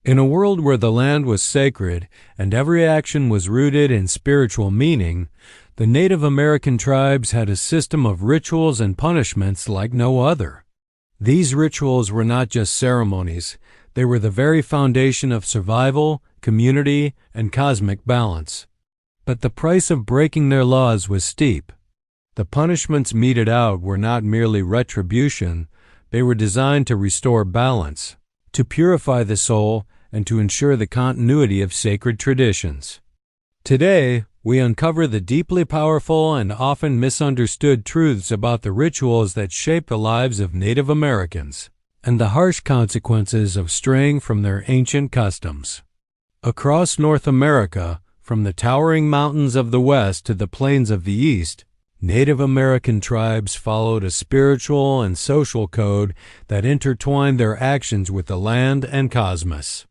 In a world where the land was sacred and every action was rooted in spiritual meaning, the Native American tribes had a system of rituals and punishments like no other. These rituals were not just ceremonies, they were the very foundation of survival, community, and cosmic balance. But the price of breaking their laws was steep. The punishments meted out were not merely retribution, they were designed to restore balance, to purify the soul, and to ensure the continuity of sacred traditions. Today, we uncover the deeply powerful and often misunderstood truths about the rituals that shape the lives of Native Americans, and the harsh consequences of straying from their ancient customs. Across North America, from the towering mountains of the West to the plains of the East, Native American tribes followed a spiritual and social code that intertwined their actions with the land and cosmos.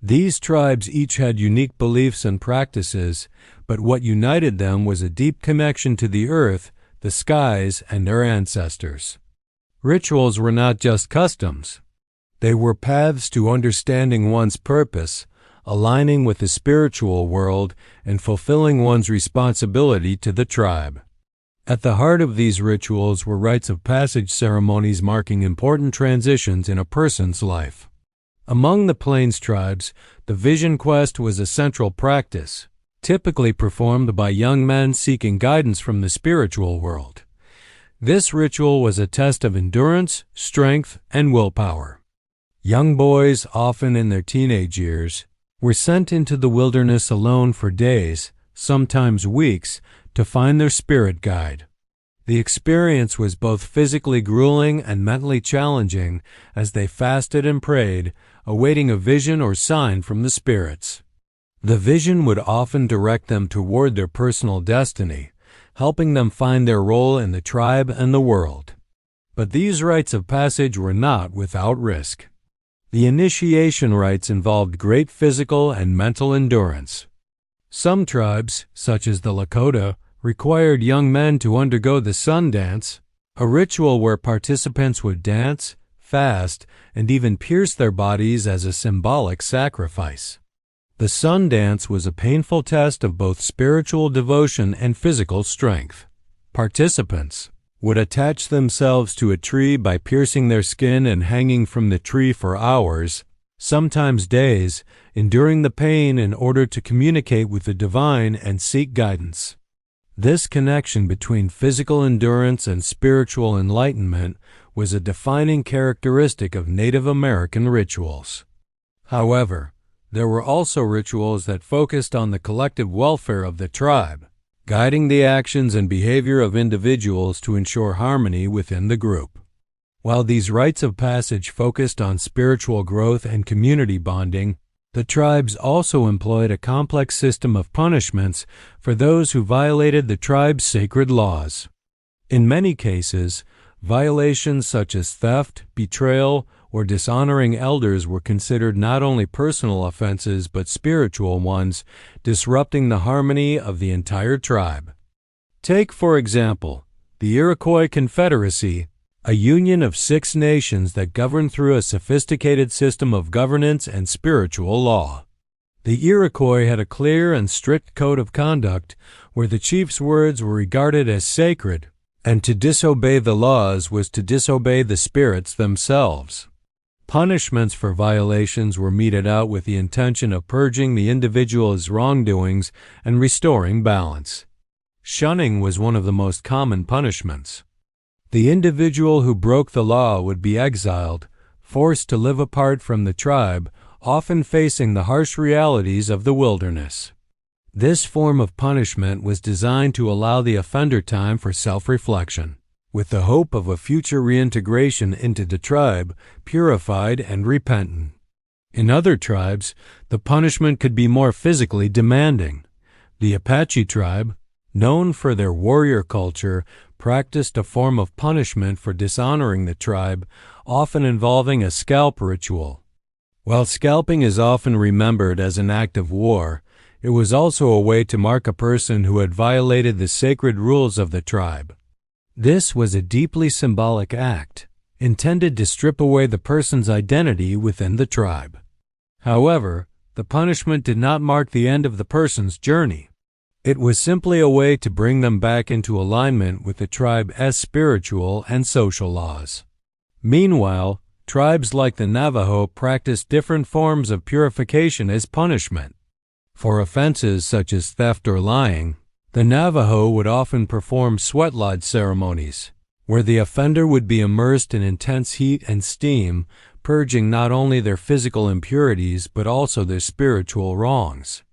These tribes each had unique beliefs and practices, but what united them was a deep connection to the earth, the skies, and their ancestors. Rituals were not just customs. They were paths to understanding one's purpose, aligning with the spiritual world, and fulfilling one's responsibility to the tribe. At the heart of these rituals were rites of passage ceremonies marking important transitions in a person's life. Among the Plains tribes, the vision quest was a central practice, typically performed by young men seeking guidance from the spiritual world. This ritual was a test of endurance, strength, and willpower. Young boys, often in their teenage years, were sent into the wilderness alone for days, sometimes weeks, to find their spirit guide. The experience was both physically grueling and mentally challenging as they fasted and prayed, awaiting a vision or sign from the spirits. The vision would often direct them toward their personal destiny, helping them find their role in the tribe and the world. But these rites of passage were not without risk. The initiation rites involved great physical and mental endurance. Some tribes, such as the Lakota, required young men to undergo the sun dance, a ritual where participants would dance, fast, and even pierce their bodies as a symbolic sacrifice. The sun dance was a painful test of both spiritual devotion and physical strength. Participants would attach themselves to a tree by piercing their skin and hanging from the tree for hours, sometimes days, enduring the pain in order to communicate with the divine and seek guidance. This connection between physical endurance and spiritual enlightenment was a defining characteristic of Native American rituals. However, there were also rituals that focused on the collective welfare of the tribe, guiding the actions and behavior of individuals to ensure harmony within the group. While these rites of passage focused on spiritual growth and community bonding, the tribes also employed a complex system of punishments for those who violated the tribe's sacred laws. In many cases, violations such as theft, betrayal, or dishonoring elders were considered not only personal offenses but spiritual ones, disrupting the harmony of the entire tribe. Take, for example, the Iroquois Confederacy, a union of 6 nations that governed through a sophisticated system of governance and spiritual law. The Iroquois had a clear and strict code of conduct where the chief's words were regarded as sacred, and to disobey the laws was to disobey the spirits themselves. Punishments for violations were meted out with the intention of purging the individual's wrongdoings and restoring balance. Shunning was one of the most common punishments. The individual who broke the law would be exiled, forced to live apart from the tribe, often facing the harsh realities of the wilderness. This form of punishment was designed to allow the offender time for self-reflection, with the hope of a future reintegration into the tribe, purified and repentant. In other tribes, the punishment could be more physically demanding. The Apache tribe, known for their warrior culture, practiced a form of punishment for dishonoring the tribe, often involving a scalp ritual. While scalping is often remembered as an act of war, it was also a way to mark a person who had violated the sacred rules of the tribe. This was a deeply symbolic act, intended to strip away the person's identity within the tribe. However, the punishment did not mark the end of the person's journey. It was simply a way to bring them back into alignment with the tribe's spiritual and social laws. Meanwhile, tribes like the Navajo practiced different forms of purification as punishment. For offenses such as theft or lying, the Navajo would often perform sweat lodge ceremonies, where the offender would be immersed in intense heat and steam, purging not only their physical impurities but also their spiritual wrongs.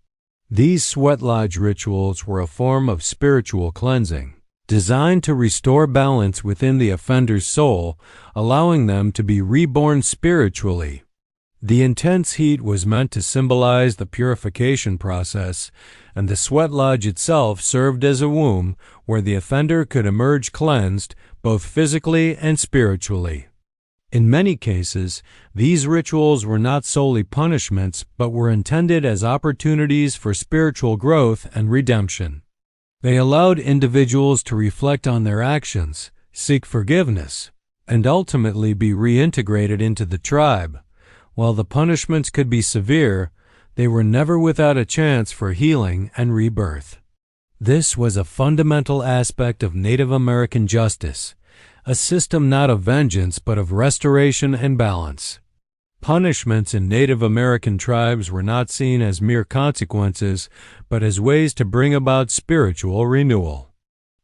These sweat lodge rituals were a form of spiritual cleansing, designed to restore balance within the offender's soul, allowing them to be reborn spiritually. The intense heat was meant to symbolize the purification process, and the sweat lodge itself served as a womb where the offender could emerge cleansed, both physically and spiritually. In many cases, these rituals were not solely punishments, but were intended as opportunities for spiritual growth and redemption. They allowed individuals to reflect on their actions, seek forgiveness, and ultimately be reintegrated into the tribe. While the punishments could be severe, they were never without a chance for healing and rebirth. This was a fundamental aspect of Native American justice, a system not of vengeance but of restoration and balance. Punishments in Native American tribes were not seen as mere consequences, but as ways to bring about spiritual renewal.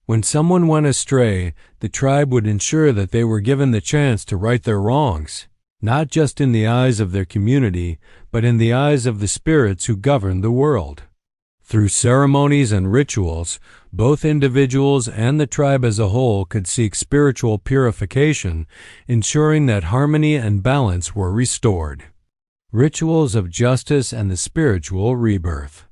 When someone went astray, the tribe would ensure that they were given the chance to right their wrongs, not just in the eyes of their community, but in the eyes of the spirits who governed the world. Through ceremonies and rituals, both individuals and the tribe as a whole could seek spiritual purification, ensuring that harmony and balance were restored. Rituals of justice and the spiritual rebirth.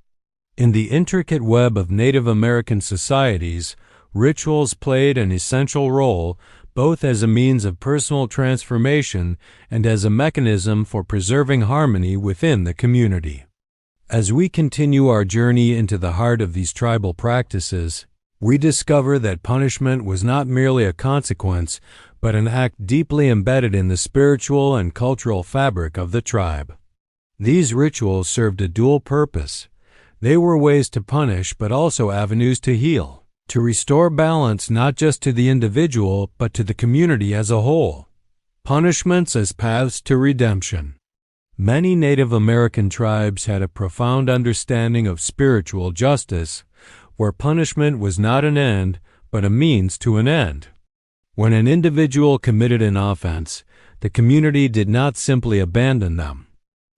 In the intricate web of Native American societies, rituals played an essential role, both as a means of personal transformation and as a mechanism for preserving harmony within the community. As we continue our journey into the heart of these tribal practices, we discover that punishment was not merely a consequence, but an act deeply embedded in the spiritual and cultural fabric of the tribe. These rituals served a dual purpose. They were ways to punish, but also avenues to heal, to restore balance not just to the individual, but to the community as a whole. Punishments as paths to redemption. Many Native American tribes had a profound understanding of spiritual justice, where punishment was not an end, but a means to an end. When an individual committed an offense, the community did not simply abandon them.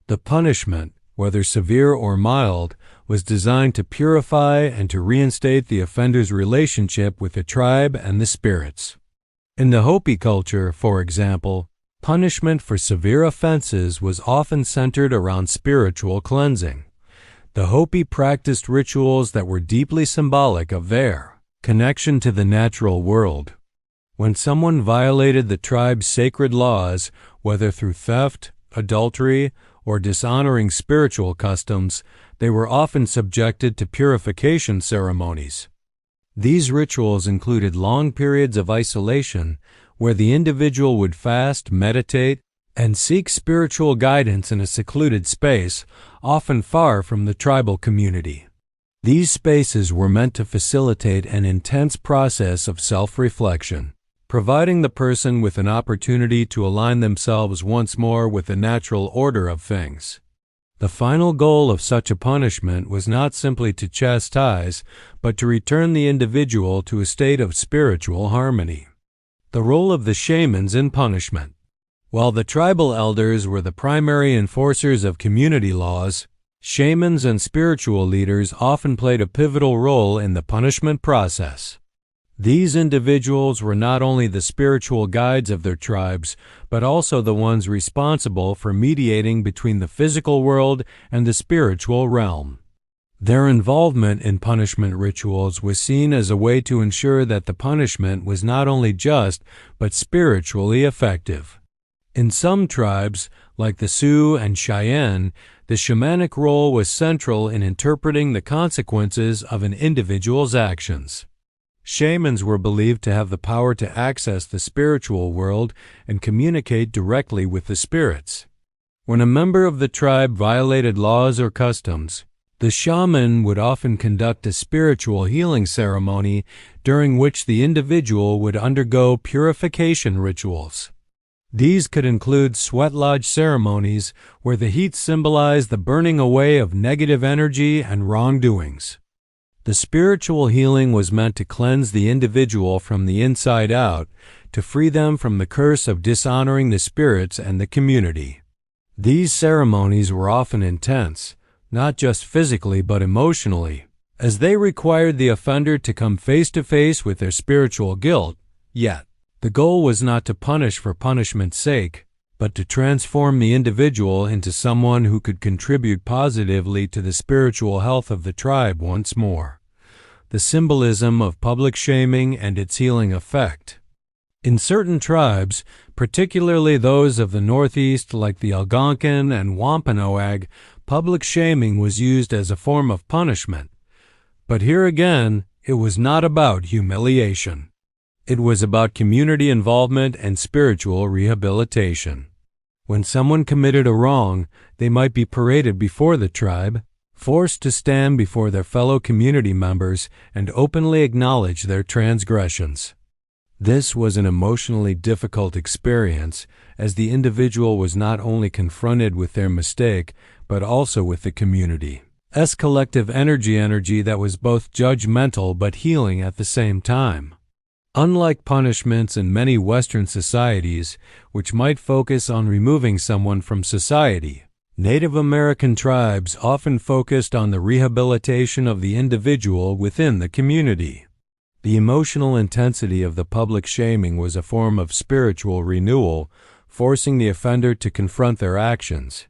The punishment, whether severe or mild, was designed to purify and to reinstate the offender's relationship with the tribe and the spirits. In the Hopi culture, for example, punishment for severe offenses was often centered around spiritual cleansing. The Hopi practiced rituals that were deeply symbolic of their connection to the natural world. When someone violated the tribe's sacred laws, whether through theft, adultery, or dishonoring spiritual customs, they were often subjected to purification ceremonies. These rituals included long periods of isolation, where the individual would fast, meditate, and seek spiritual guidance in a secluded space, often far from the tribal community. These spaces were meant to facilitate an intense process of self-reflection, providing the person with an opportunity to align themselves once more with the natural order of things. The final goal of such a punishment was not simply to chastise, but to return the individual to a state of spiritual harmony. The role of the shamans in punishment. While the tribal elders were the primary enforcers of community laws, shamans and spiritual leaders often played a pivotal role in the punishment process. These individuals were not only the spiritual guides of their tribes, but also the ones responsible for mediating between the physical world and the spiritual realm. Their involvement in punishment rituals was seen as a way to ensure that the punishment was not only just, but spiritually effective. In some tribes, like the Sioux and Cheyenne, the shamanic role was central in interpreting the consequences of an individual's actions. Shamans were believed to have the power to access the spiritual world and communicate directly with the spirits. When a member of the tribe violated laws or customs, the shaman would often conduct a spiritual healing ceremony during which the individual would undergo purification rituals. These could include sweat lodge ceremonies where the heat symbolized the burning away of negative energy and wrongdoings. The spiritual healing was meant to cleanse the individual from the inside out, to free them from the curse of dishonoring the spirits and the community. These ceremonies were often intense, not just physically but emotionally, as they required the offender to come face to face with their spiritual guilt. Yet, the goal was not to punish for punishment's sake, but to transform the individual into someone who could contribute positively to the spiritual health of the tribe once more. The symbolism of public shaming and its healing effect. In certain tribes, particularly those of the Northeast like the Algonquin and Wampanoag, public shaming was used as a form of punishment. But here again, it was not about humiliation. It was about community involvement and spiritual rehabilitation. When someone committed a wrong, they might be paraded before the tribe, forced to stand before their fellow community members and openly acknowledge their transgressions. This was an emotionally difficult experience, as the individual was not only confronted with their mistake, but also with the community's collective energy that was both judgmental but healing at the same time. Unlike punishments in many Western societies, which might focus on removing someone from society, Native American tribes often focused on the rehabilitation of the individual within the community. The emotional intensity of the public shaming was a form of spiritual renewal, forcing the offender to confront their actions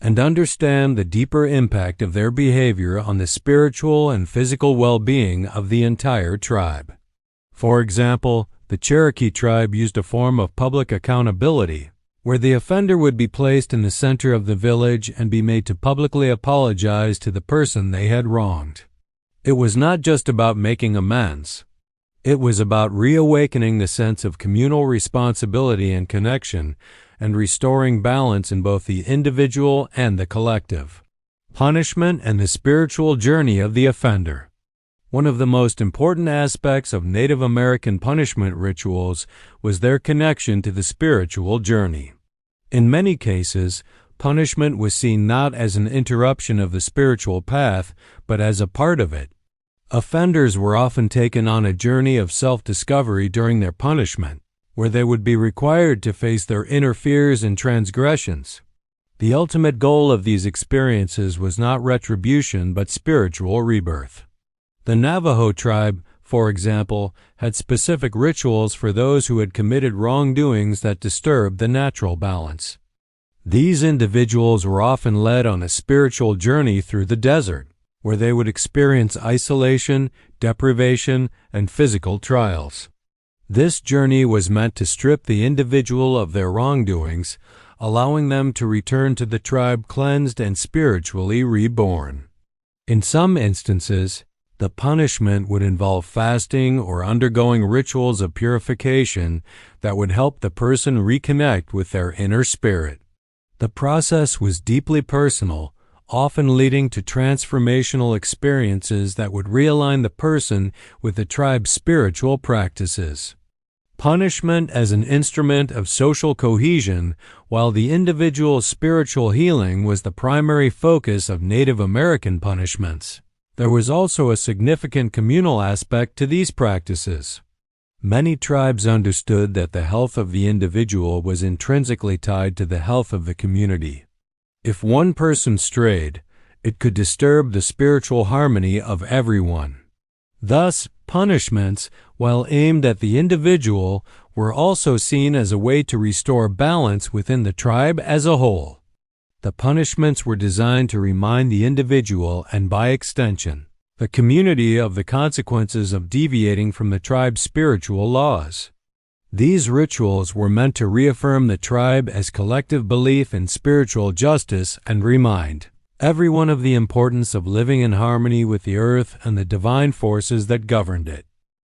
and understand the deeper impact of their behavior on the spiritual and physical well-being of the entire tribe. For example, the Cherokee tribe used a form of public accountability, where the offender would be placed in the center of the village and be made to publicly apologize to the person they had wronged. It was not just about making amends. It was about reawakening the sense of communal responsibility and connection, and restoring balance in both the individual and the collective. Punishment and the spiritual journey of the offender. One of the most important aspects of Native American punishment rituals was their connection to the spiritual journey. In many cases, punishment was seen not as an interruption of the spiritual path, but as a part of it. Offenders were often taken on a journey of self-discovery during their punishment, where they would be required to face their inner fears and transgressions. The ultimate goal of these experiences was not retribution but spiritual rebirth. The Navajo tribe, for example, had specific rituals for those who had committed wrongdoings that disturbed the natural balance. These individuals were often led on a spiritual journey through the desert, where they would experience isolation, deprivation, and physical trials. This journey was meant to strip the individual of their wrongdoings, allowing them to return to the tribe cleansed and spiritually reborn. In some instances, the punishment would involve fasting or undergoing rituals of purification that would help the person reconnect with their inner spirit. The process was deeply personal, often leading to transformational experiences that would realign the person with the tribe's spiritual practices. Punishment as an instrument of social cohesion, while the individual's spiritual healing was the primary focus of Native American punishments. There was also a significant communal aspect to these practices. Many tribes understood that the health of the individual was intrinsically tied to the health of the community. If one person strayed, it could disturb the spiritual harmony of everyone. Thus, punishments, while aimed at the individual, were also seen as a way to restore balance within the tribe as a whole. The punishments were designed to remind the individual, and by extension, the community, of the consequences of deviating from the tribe's spiritual laws. These rituals were meant to reaffirm the tribe as collective belief in spiritual justice and remind everyone of the importance of living in harmony with the earth and the divine forces that governed it.